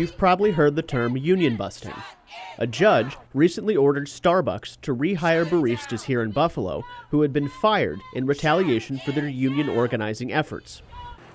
You've probably heard the term union busting. A judge recently ordered Starbucks to rehire baristas here in Buffalo who had been fired in retaliation for their union organizing efforts.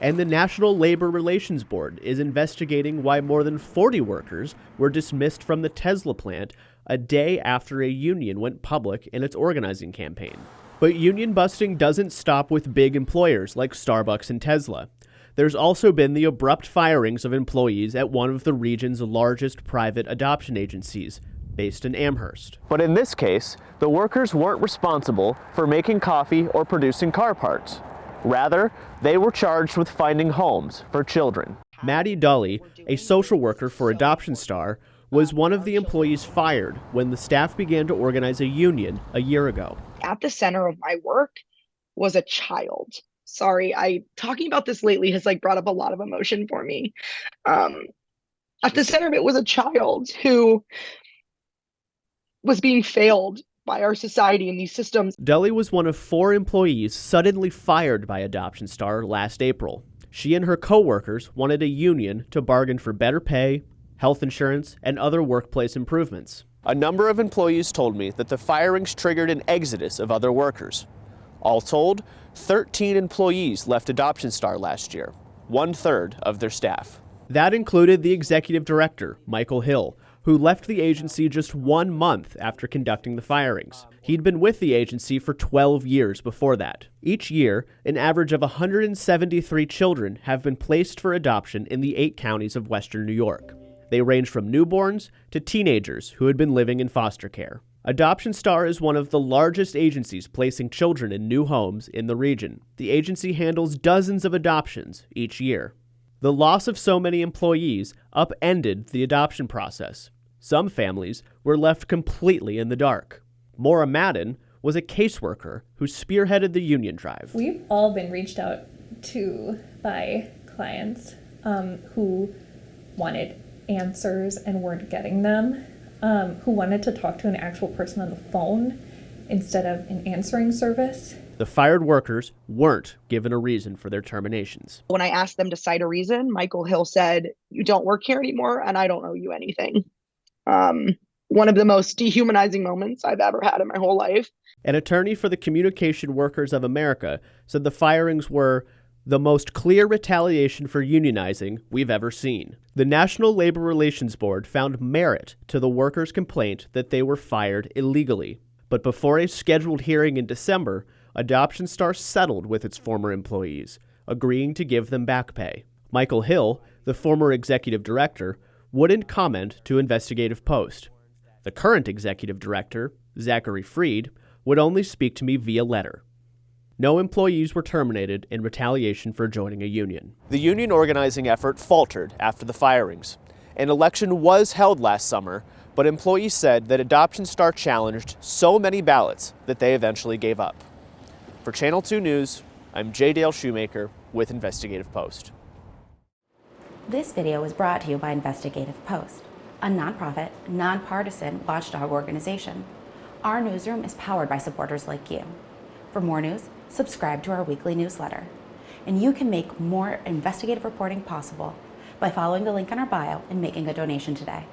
And the National Labor Relations Board is investigating why more than 40 workers were dismissed from the Tesla plant a day after a union went public in its organizing campaign. But union busting doesn't stop with big employers like Starbucks and Tesla. There's also been the abrupt firings of employees at one of the region's largest private adoption agencies, based in Amherst. But in this case, the workers weren't responsible for making coffee or producing car parts. Rather, they were charged with finding homes for children. Maddie Dully, a social worker for Adoption Star, was one of the employees fired when the staff began to organize a union a year ago. At the center of my work was a child. Sorry, talking about this lately has brought up a lot of emotion for me. At the center of it was a child who was being failed by our society and these systems. Dully was one of 4 employees suddenly fired by Adoption Star last April. She and her co-workers wanted a union to bargain for better pay, health insurance, and other workplace improvements. A number of employees told me that the firings triggered an exodus of other workers. All told, 13 employees left Adoption Star last year, 1/3 of their staff. That included the executive director, Michael Hill, who left the agency just 1 month after conducting the firings. He'd been with the agency for 12 years before that. Each year, an average of 173 children have been placed for adoption in the 8 counties of western New York. They range from newborns to teenagers who had been living in foster care. Adoption Star is one of the largest agencies placing children in new homes in the region. The agency handles dozens of adoptions each year. The loss of so many employees upended the adoption process. Some families were left completely in the dark. Maura Madden was a caseworker who spearheaded the union drive. We've all been reached out to by clients who wanted answers and weren't getting them, who wanted to talk to an actual person on the phone instead of an answering service. The fired workers weren't given a reason for their terminations. When I asked them to cite a reason, Michael Hill said, "You don't work here anymore, and I don't owe you anything." One of the most dehumanizing moments I've ever had in my whole life. An attorney for the Communication Workers of America said the firings were the most clear retaliation for unionizing we've ever seen. The National Labor Relations Board found merit to the workers' complaint that they were fired illegally. But before a scheduled hearing in December, Adoption Star settled with its former employees, agreeing to give them back pay. Michael Hill, the former executive director, wouldn't comment to Investigative Post. The current executive director, Zachary Freed, would only speak to me via letter. No employees were terminated in retaliation for joining a union. The union organizing effort faltered after the firings. An election was held last summer, but employees said that Adoption Star challenged so many ballots that they eventually gave up. For Channel 2 News, I'm J. Dale Shoemaker with Investigative Post. This video was brought to you by Investigative Post, a nonprofit, nonpartisan watchdog organization. Our newsroom is powered by supporters like you. For more news, subscribe to our weekly newsletter. And you can make more investigative reporting possible by following the link in our bio and making a donation today.